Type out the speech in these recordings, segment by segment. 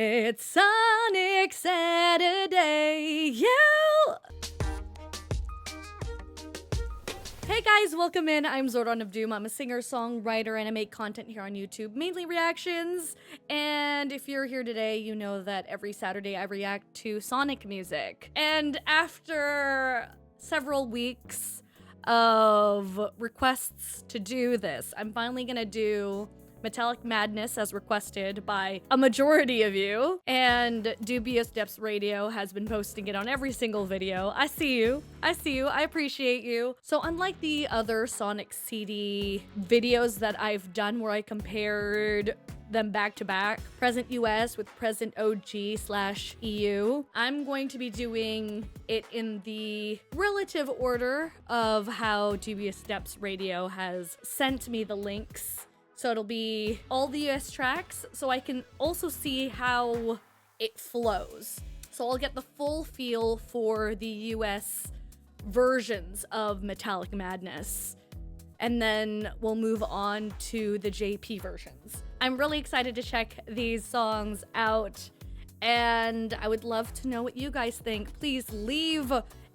It's Sonic Saturday, yeah! Hey guys, welcome in. I'm ZorDon of Doom. I'm a singer, songwriter, and I make content here on YouTube, mainly reactions. And if you're here today, you know that every Saturday I react to Sonic music. And after several weeks of requests to do this, I'm finally gonna do Metallic Madness as requested by a majority of you, and Dubious Depths Radio has been posting it on every single video. I see you, I appreciate you. So unlike the other Sonic CD videos that I've done where I compared them back to back, present US with present OG/EU, I'm going to be doing it in the relative order of how Dubious Depths Radio has sent me the links. So it'll be all the US tracks, so I can also see how it flows. So I'll get the full feel for the US versions of Metallic Madness. And then we'll move on to the JP versions. I'm really excited to check these songs out, and I would love to know what you guys think. Please leave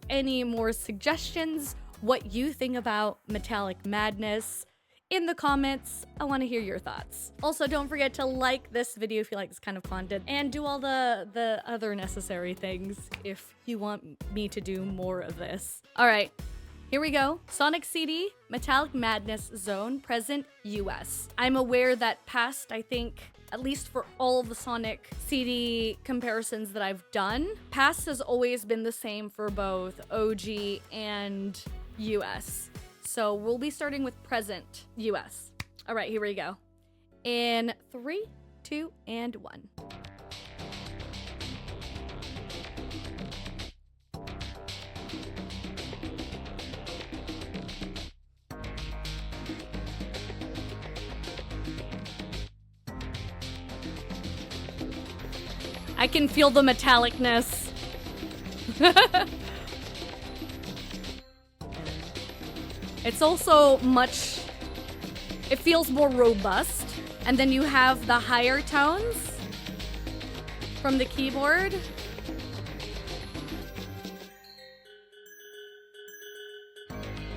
any more suggestions, what you think about Metallic Madness in the comments. I want to hear your thoughts. Also, don't forget to like this video if you like this kind of content, and do all the other necessary things if you want me to do more of this. All right, here we go. Sonic CD, Metallic Madness Zone, present US. I'm aware that past, I think, at least for all of the Sonic CD comparisons that I've done, past has always been the same for both OG and US. So we'll be starting with present US. All right, here we go. In 3, 2, and 1. I can feel the metallicness. It's also it feels more robust. And then you have the higher tones from the keyboard.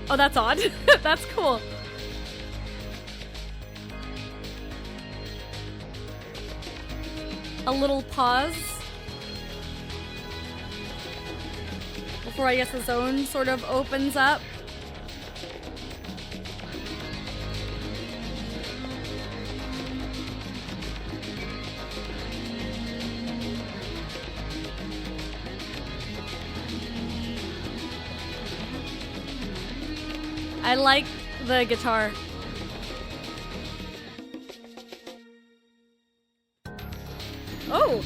Oh, that's odd. That's cool. A little pause before I guess the zone sort of opens up. I like the guitar. Oh!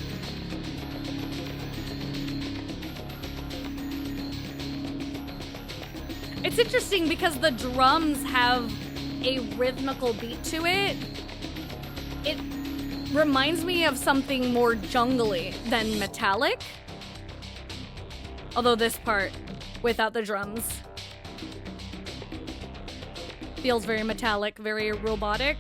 It's interesting because the drums have a rhythmical beat to it. It reminds me of something more jungly than metallic. Although this part, without the drums, feels very metallic, very robotic.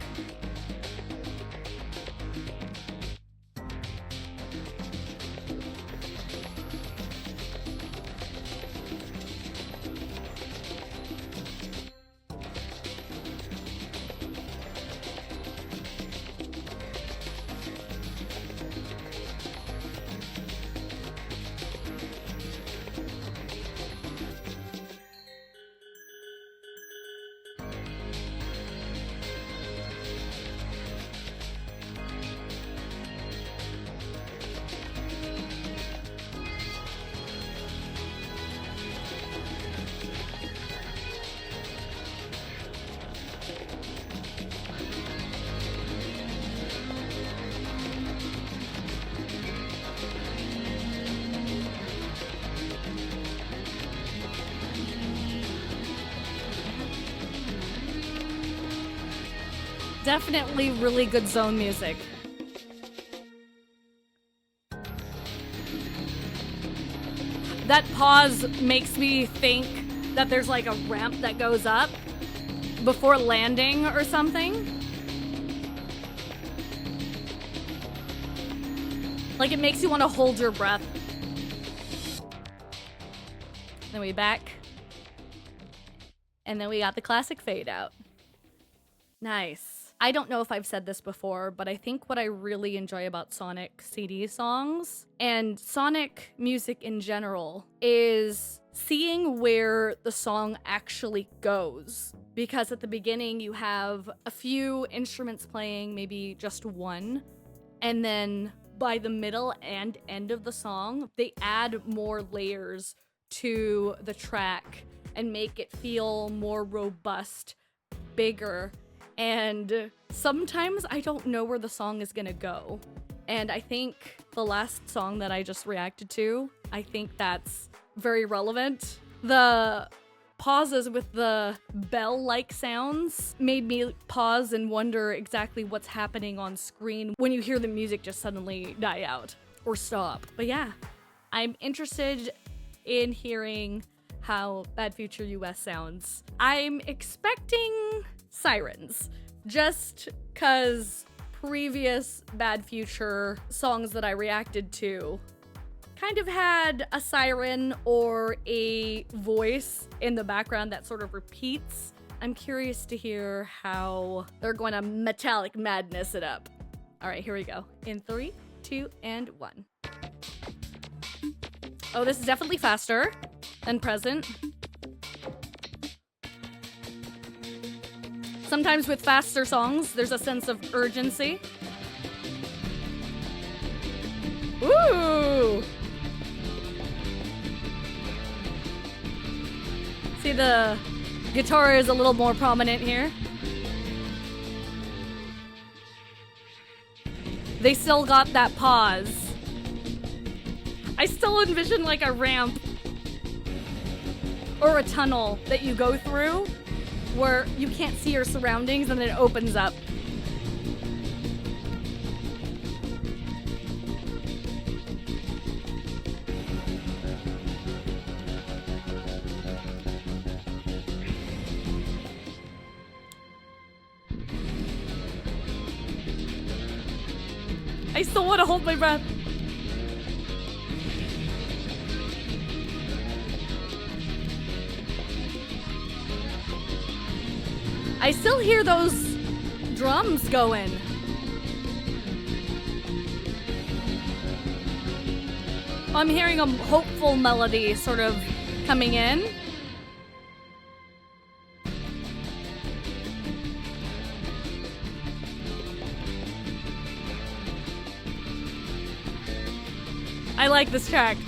Definitely really good zone music. That pause makes me think that there's like a ramp that goes up before landing or something. Like, it makes you want to hold your breath. Then we back. And then we got the classic fade out. Nice. I don't know if I've said this before, but I think what I really enjoy about Sonic CD songs and Sonic music in general is seeing where the song actually goes. Because at the beginning you have a few instruments playing, maybe just one, and then by the middle and end of the song, they add more layers to the track and make it feel more robust, bigger, and sometimes I don't know where the song is gonna go. And I think the last song that I just reacted to, I think that's very relevant. The pauses with the bell-like sounds made me pause and wonder exactly what's happening on screen when you hear the music just suddenly die out or stop. But yeah, I'm interested in hearing how Bad Future US sounds. I'm expecting sirens, just cause previous Bad Future songs that I reacted to kind of had a siren or a voice in the background that sort of repeats. I'm curious to hear how they're going to metallic madness it up. All right, here we go. In 3, 2, and 1. Oh, this is definitely faster than present. Sometimes with faster songs, there's a sense of urgency. Ooh! See, the guitar is a little more prominent here. They still got that pause. I still envision like a ramp or a tunnel that you go through where you can't see your surroundings and then it opens up. I still want to hold my breath. I still hear those drums going. I'm hearing a hopeful melody sort of coming in. I like this track.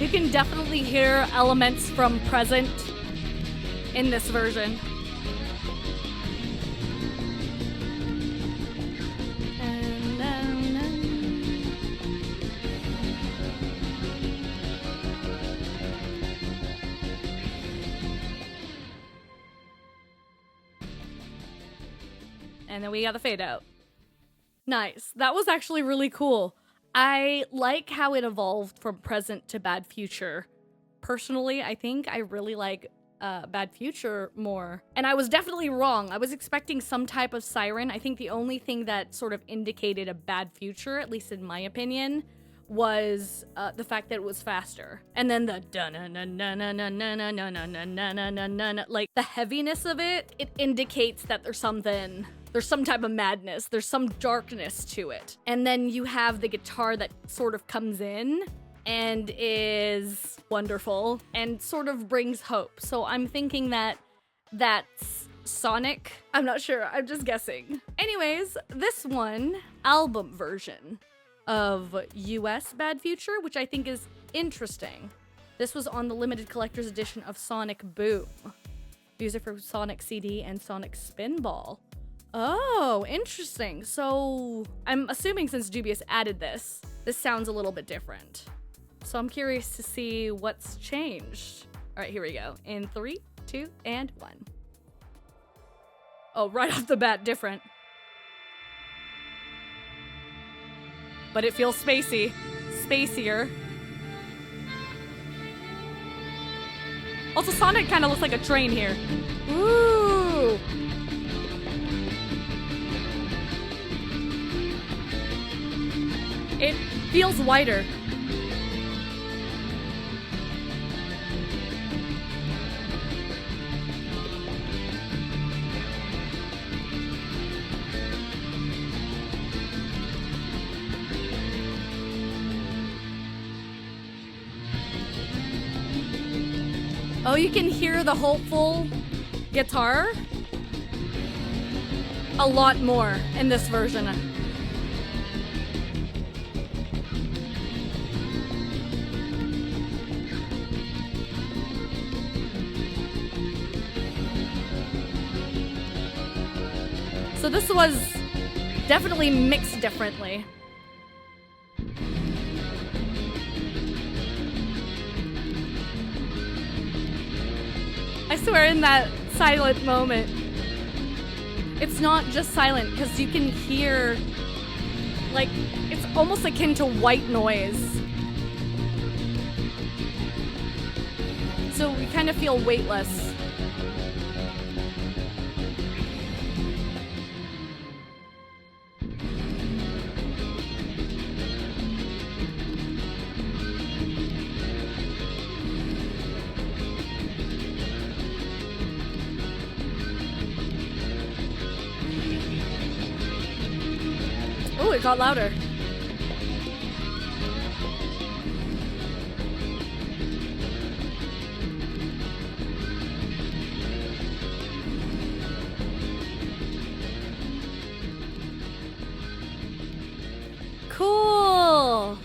You can definitely hear elements from Present in this version. And then we got the fade out. Nice. That was actually really cool. I like how it evolved from Present to Bad Future. Personally, I think I really like Bad Future more. And I was definitely wrong. I was expecting some type of siren. I think the only thing that sort of indicated a Bad Future, at least in my opinion, was the fact that it was faster. And then the like the heaviness of it, it indicates that there's some type of madness, there's some darkness to it. And then you have the guitar that sort of comes in and is wonderful and sort of brings hope. So I'm thinking that that's Sonic. I'm not sure, I'm just guessing. Anyways, this one, album version of US Bad Future, which I think is interesting. This was on the limited collector's edition of Sonic Boom. Music for Sonic CD and Sonic Spinball. Oh, interesting. So I'm assuming since Dubious added this sounds a little bit different. So I'm curious to see what's changed. All right, here we go. In 3, 2, and 1. Oh, right off the bat, different. But it feels spacey. Spacier. Also, Sonic kind of looks like a train here. Ooh! It feels wider. Oh, you can hear the hopeful guitar a lot more in this version. So this was definitely mixed differently. I swear, in that silent moment, it's not just silent because you can hear, like, it's almost akin to white noise. So we kind of feel weightless. Oh, it got louder. Cool.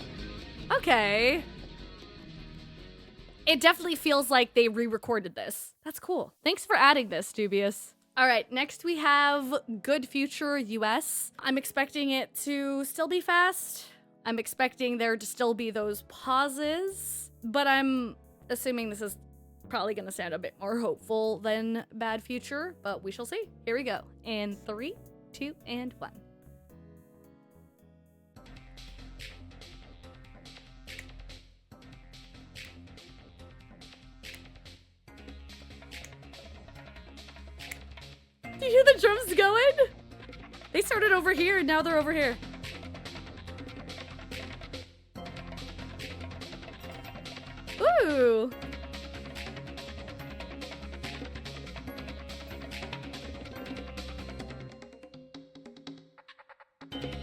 Okay. It definitely feels like they re-recorded this. That's cool. Thanks for adding this, Dubious. All right, next we have Good Future US. I'm expecting it to still be fast. I'm expecting there to still be those pauses, but I'm assuming this is probably gonna sound a bit more hopeful than Bad Future, but we shall see. Here we go. In 3, 2, and 1. Do you hear the drums going? They started over here, now they're over here. Ooh.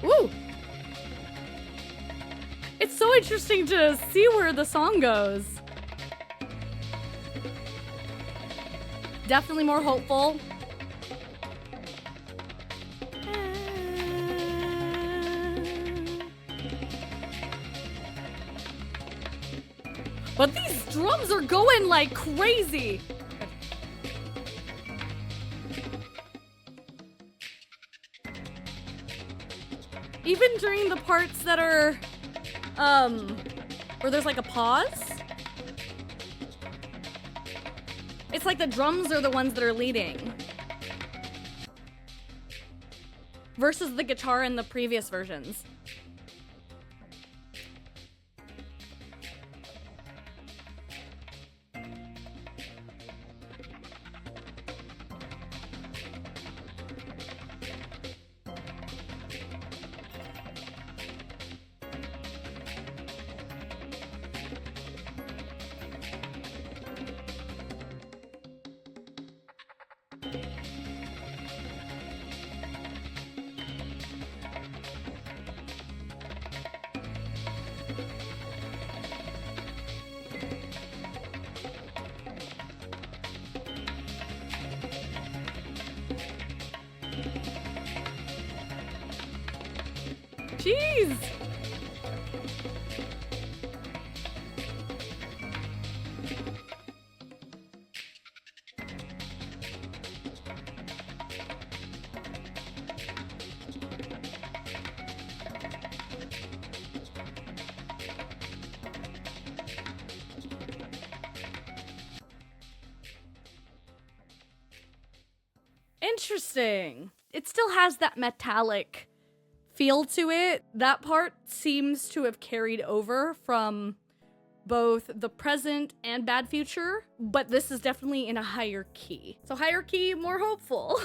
Ooh. It's so interesting to see where the song goes. Definitely more hopeful. But these drums are going like crazy. Even during the parts that are, where there's like a pause. It's like the drums are the ones that are leading. Versus the guitar in the previous versions. Jeez! Interesting. It still has that metallic feel to it. That part seems to have carried over from both the present and bad future, but this is definitely in a higher key. So higher key, more hopeful.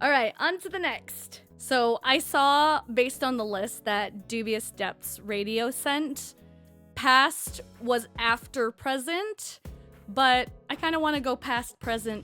All right, on to the next. So I saw, based on the list that Dubious Depths Radio sent, past was after present, but I kind of want to go past present,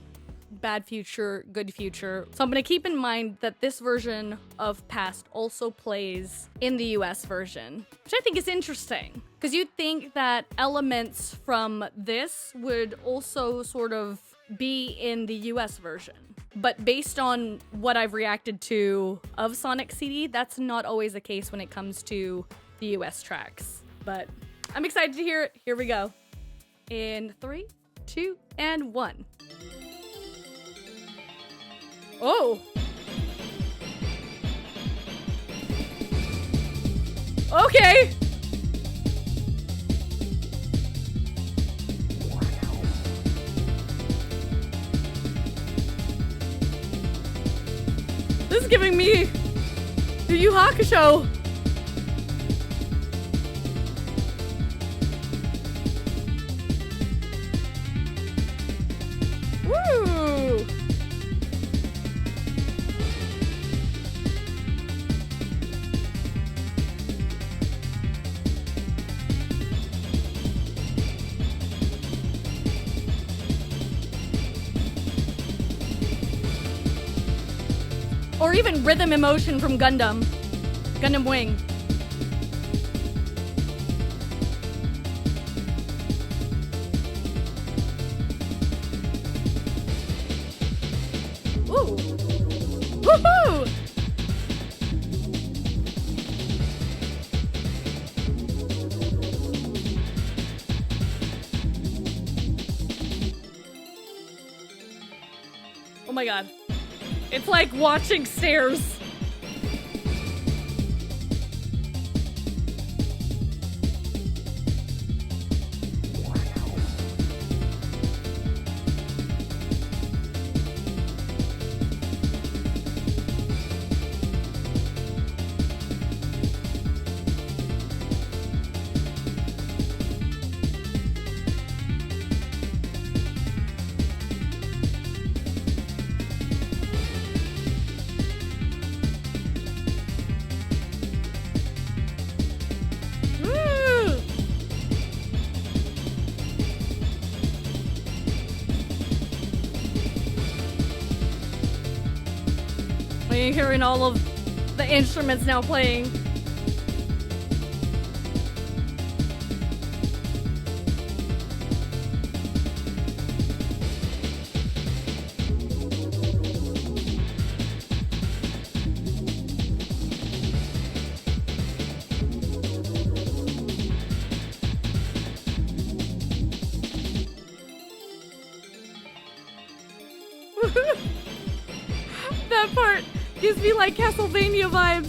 bad future, good future. So I'm going to keep in mind that this version of past also plays in the US version, which I think is interesting. Because you'd think that elements from this would also sort of be in the US version. But based on what I've reacted to of Sonic CD, that's not always the case when it comes to the US tracks. But I'm excited to hear it. Here we go. In 3, 2, and 1. Oh! Okay! This is giving me the Yu Hakusho. Woo! Or even rhythm emotion from Gundam Wing. Ooh. Woohoo! Oh my god. It's like watching stairs. You're hearing all of the instruments now playing. That part gives me like Castlevania vibes.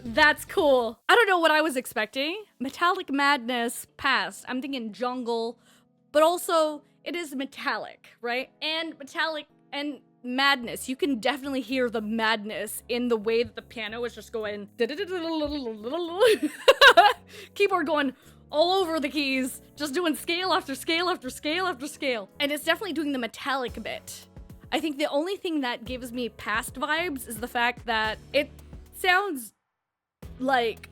That's cool. I don't know what I was expecting. Metallic Madness past. I'm thinking jungle, but also it is metallic, right? And metallic and madness. You can definitely hear the madness in the way that the piano is just going keyboard going all over the keys, just doing scale after scale after scale after scale. And it's definitely doing the metallic bit. I think the only thing that gives me past vibes is the fact that it sounds like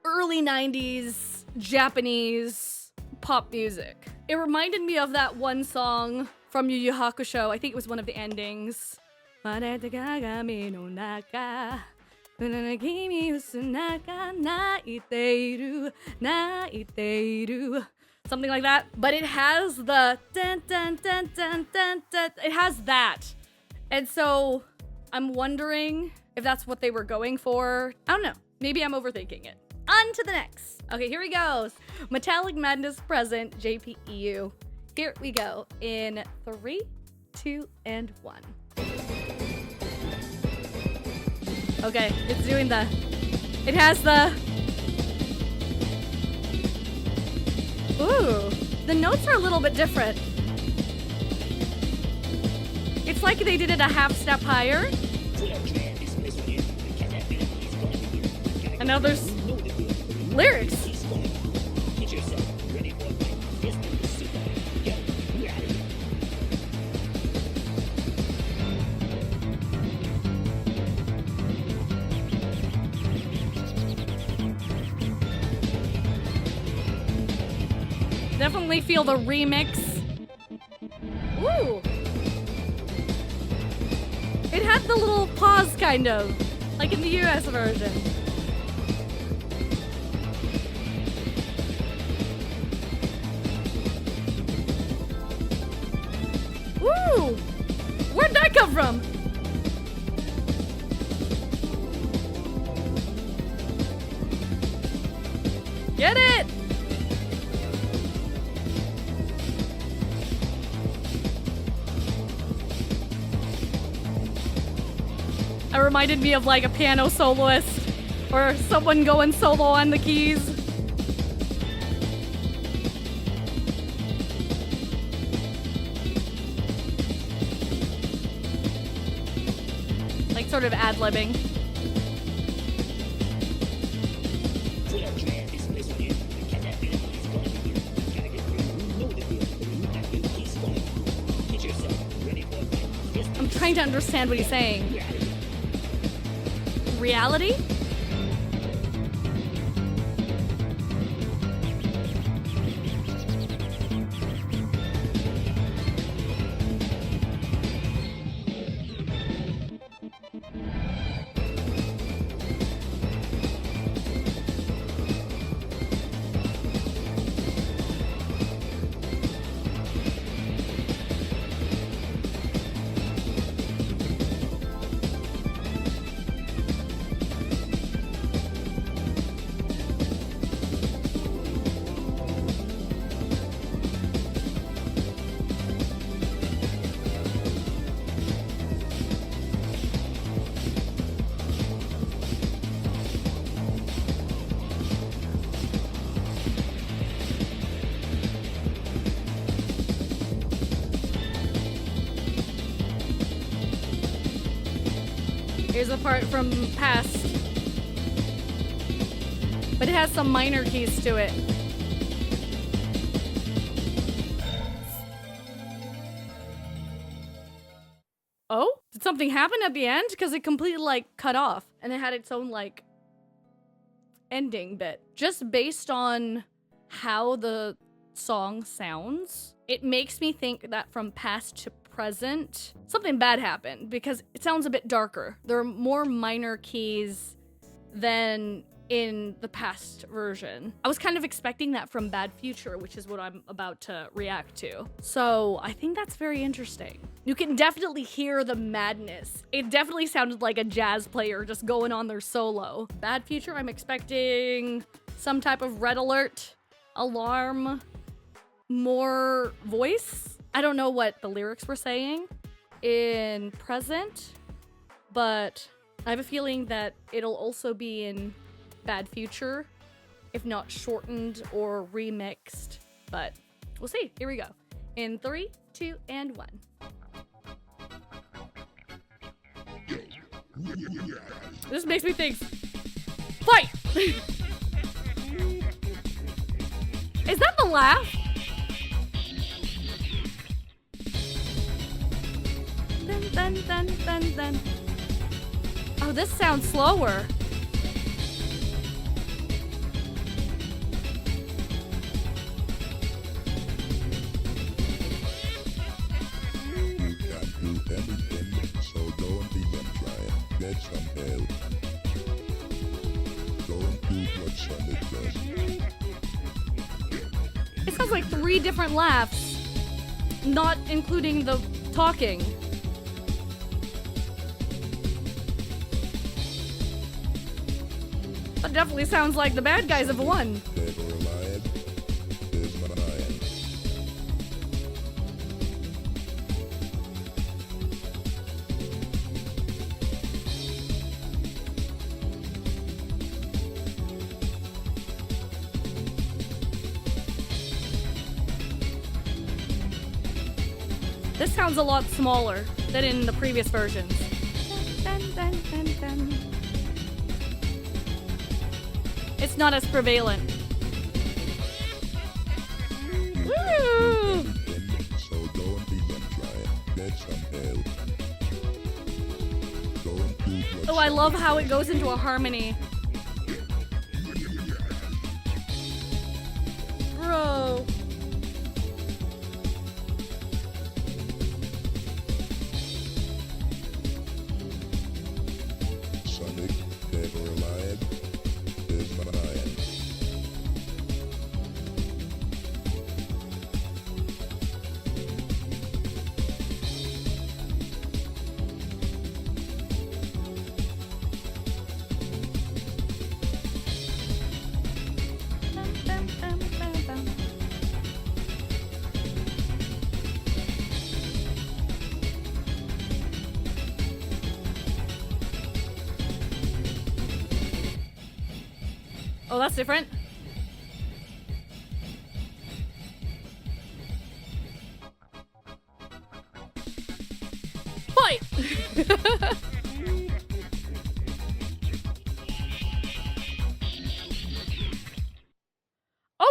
early 90s Japanese pop music. It reminded me of that one song from Yu Yu Hakusho. I think it was one of the endings. Something like that. But it has the dun, dun, dun, dun, dun, dun. It has that. And so I'm wondering if that's what they were going for. I don't know. Maybe I'm overthinking it. On to the next. Okay, here we go. Metallic Madness Present, JPEU. Here we go in 3, 2, and 1. Okay, it's doing the... It has the... Ooh. The notes are a little bit different. It's like they did it a half step higher. And now there's lyrics. Definitely feel the remix. Ooh. It had the little pause kind of, like in the US version. Ooh. Where'd that come from? Get it! It reminded me of like a piano soloist or someone going solo on the keys. Like sort of ad-libbing. I'm trying to understand what he's saying. Reality? Here's the part from past. But it has some minor keys to it. Oh? Did something happen at the end? Because it completely like cut off and it had its own like ending bit. Just based on how the song sounds, it makes me think that from past to present, something bad happened because it sounds a bit darker. There are more minor keys than in the past version. I was kind of expecting that from Bad Future, which is what I'm about to react to. So I think that's very interesting. You can definitely hear the madness. It definitely sounded like a jazz player just going on their solo. Bad Future, I'm expecting some type of red alert, alarm, more voice. I don't know what the lyrics were saying in present, but I have a feeling that it'll also be in Bad Future, if not shortened or remixed, but we'll see. Here we go. In 3, 2, and 1. This makes me think, fight! Is that the laugh? Dun, dun, dun, dun. Oh, this sounds slower. You can't do anything, so don't even try. Get some help. Don't do what Sonic does. It sounds like 3 different laughs, not including the talking. That definitely sounds like the bad guys have won. Dead or alive, there's my lion. This sounds a lot smaller than in the previous versions. Dun, dun, dun, dun. It's not as prevalent. Woo! So don't even try. Get some help. Don't do what Oh, I love how it goes into a harmony. Bro. Sonic, dead or alive, is mine. Bum, bum, bum, bum, bum. Oh, that's different. Fight!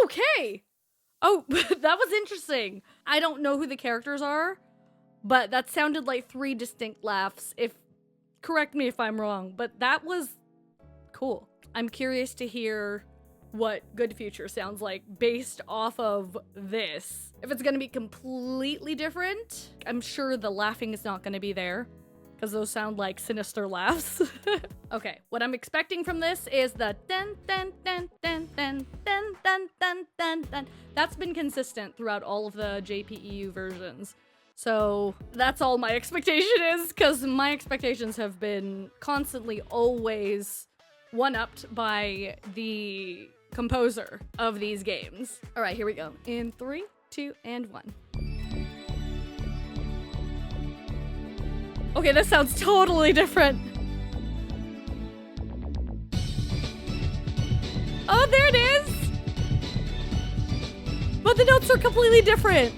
Okay! Oh, that was interesting. I don't know who the characters are, but that sounded like 3 distinct laughs. Correct me if I'm wrong, but that was cool. I'm curious to hear what Good Future sounds like based off of this. If it's gonna be completely different, I'm sure the laughing is not gonna be there, because those sound like sinister laughs. Okay, what I'm expecting from this is the dun dun dun dun dun dun dun dun dun dun. That's been consistent throughout all of the JPEU versions. So that's all my expectation is, because my expectations have been constantly always one-upped by the composer of these games. All right, here we go. In 3, 2, and 1. Okay, this sounds totally different. Oh, there it is! But the notes are completely different,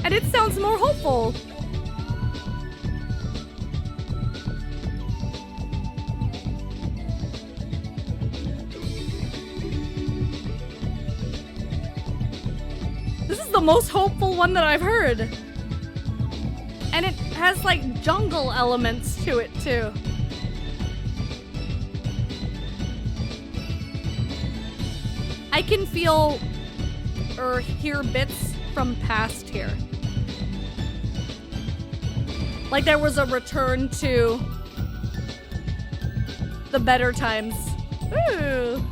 and it sounds more hopeful. This is the most hopeful one that I've heard. And it has like jungle elements to it too. I can feel or hear bits from past here. Like there was a return to the better times. Ooh.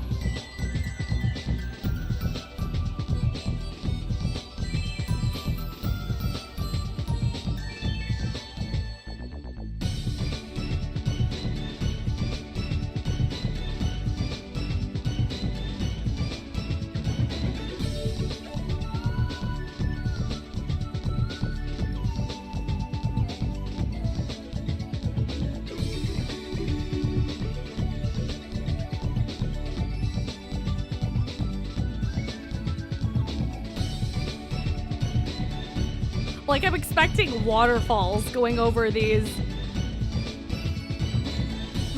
Like I'm expecting waterfalls going over the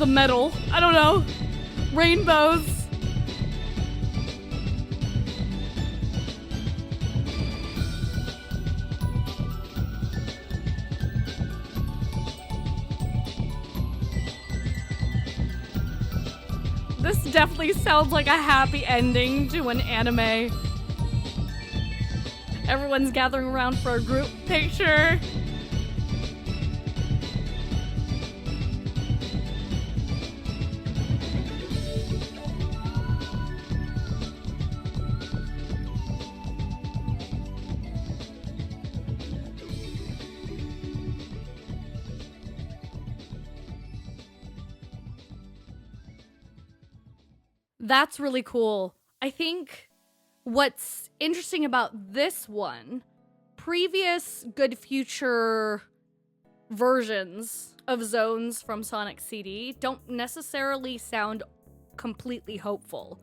metal. I don't know. Rainbows. This definitely sounds like a happy ending to an anime. Everyone's gathering around for a group picture. That's really cool. I think what's interesting about this one, previous Good Future versions of zones from Sonic CD don't necessarily sound completely hopeful.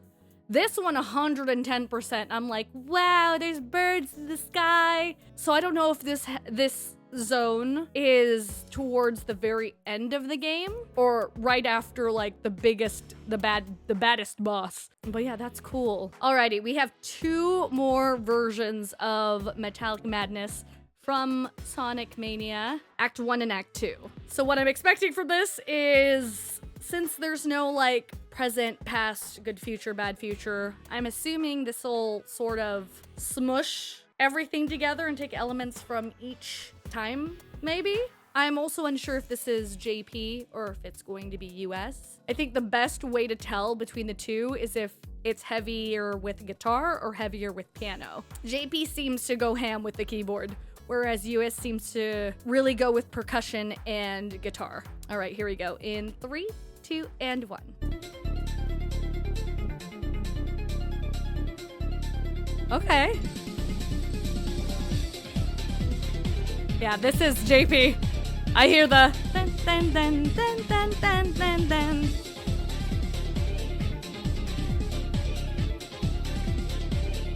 This one, 110%, I'm like, wow, there's birds in the sky. So I don't know if this zone is towards the very end of the game, or right after like the baddest boss. But yeah, that's cool. Alrighty, we have 2 more versions of Metallic Madness from Sonic Mania, Act 1 and Act 2. So what I'm expecting from this is, since there's no like present, past, good future, bad future, I'm assuming this will sort of smush everything together and take elements from each time, maybe? I'm also unsure if this is JP or if it's going to be US. I think the best way to tell between the two is if it's heavier with guitar or heavier with piano. JP seems to go ham with the keyboard, whereas US seems to really go with percussion and guitar. All right, here we go. In 3, 2, and 1. Okay. Yeah, this is JP. I hear the dun dun dun dun dun dun dun dun.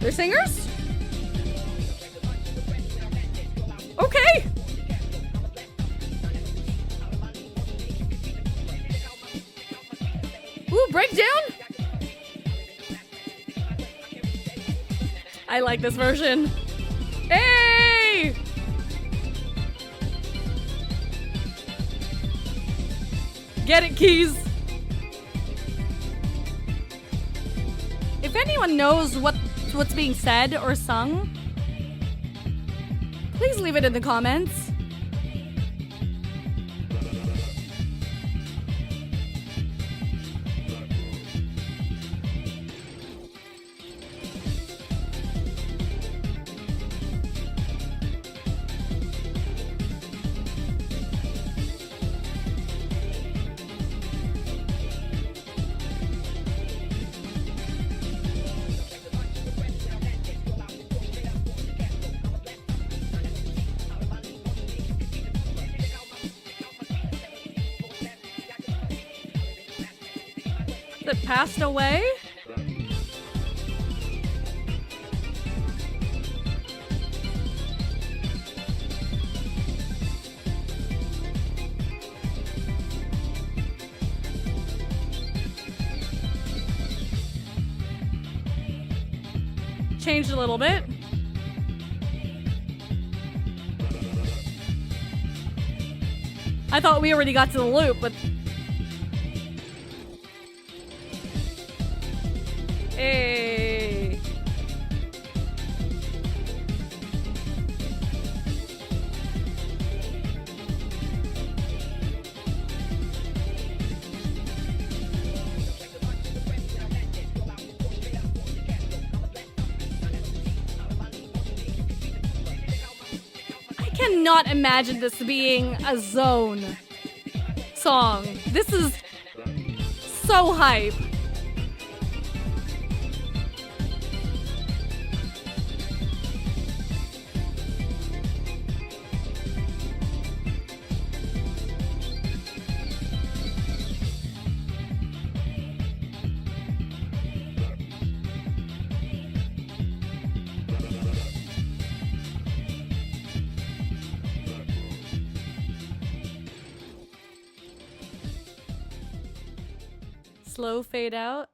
They're singers? Okay. Ooh, breakdown? I like this version. Hey! Get it, keys. If anyone knows what's being said or sung, please leave it in the comments. That passed away? Changed a little bit. I thought we already got to the loop, but hey. I cannot imagine this being a zone song. This is so hype. Slow fade out.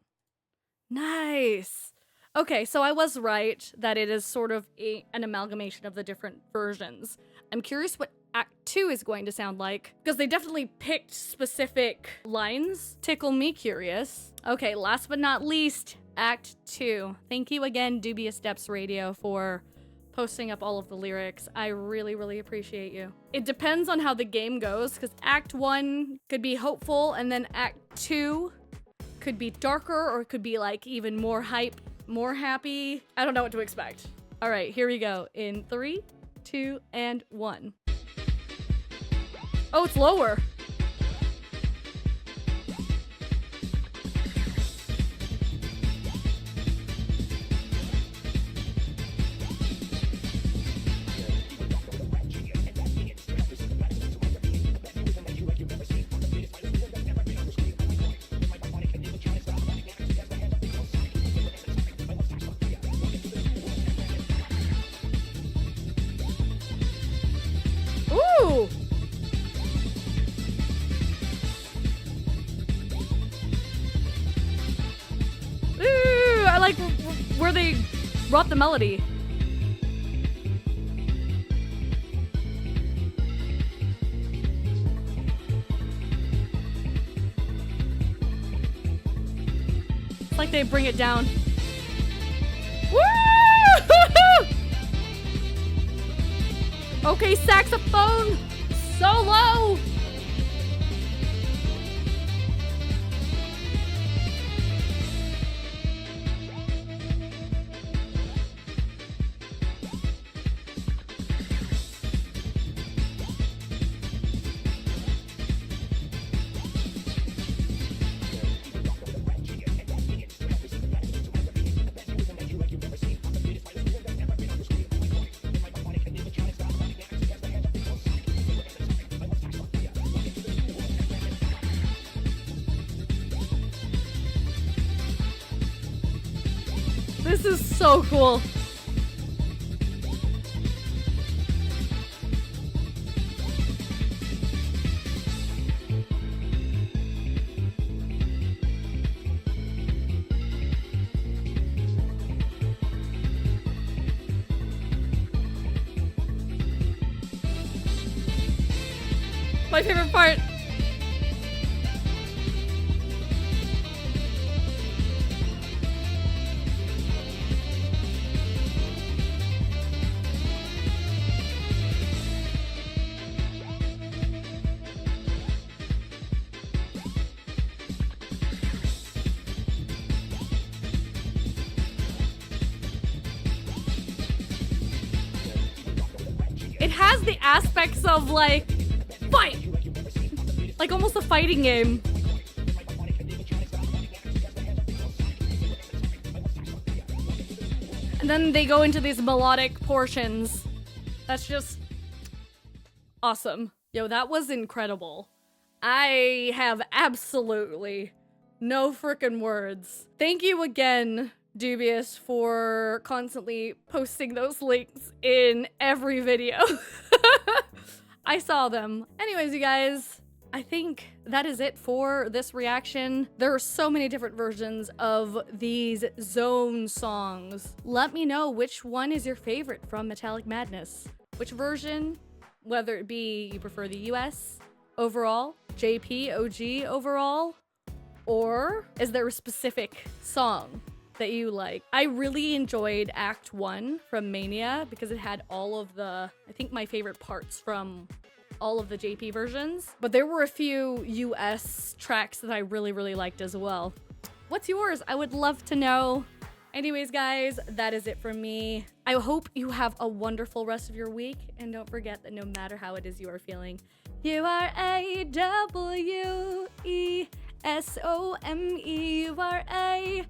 Nice. Okay, so I was right that it is sort of an amalgamation of the different versions. I'm curious what Act 2 is going to sound like, because they definitely picked specific lines. Tickle me curious. Okay, last but not least, Act 2. Thank you again, Dubious Depths Radio, for posting up all of the lyrics. I really, really appreciate you. It depends on how the game goes, because Act 1 could be hopeful, and then Act 2 could be darker, or it could be like even more hype, more happy. I don't know what to expect. All right, here we go. In 3, 2, and 1. Oh, it's lower. Ooh! they brought the melody. It's like they bring it down. Woo! Okay, saxophone, solo. This is so cool. My favorite part. It has the aspects of like fight, like almost a fighting game. And then they go into these melodic portions. That's just awesome. Yo, that was incredible. I have absolutely no freaking words. Thank you again, Dubious, for constantly posting those links in every video. I saw them. Anyways, you guys, I think that is it for this reaction. There are so many different versions of these Zone songs. Let me know which one is your favorite from Metallic Madness. Which version, whether it be you prefer the US overall, JP, OG overall, or is there a specific song that you like? I really enjoyed Act 1 from Mania because it had all of the, I think my favorite parts from all of the JP versions, but there were a few US tracks that I really, really liked as well. What's yours? I would love to know. Anyways, guys, that is it from me. I hope you have a wonderful rest of your week, and don't forget that no matter how it is you are feeling, you are A-W-E-S-O-M-E. You are A-W-E-S-O-M-E.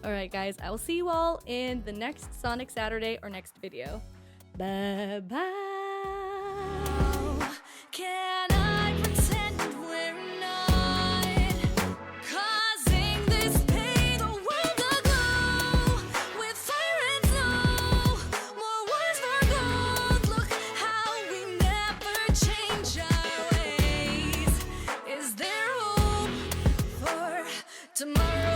Alright guys, I will see you all in the next Sonic Saturday or next video. Bye bye. Can I pretend that we're not causing this pain? The world aglow with fire and snow. More wars for gold. Look how we never change our ways. Is there hope for tomorrow?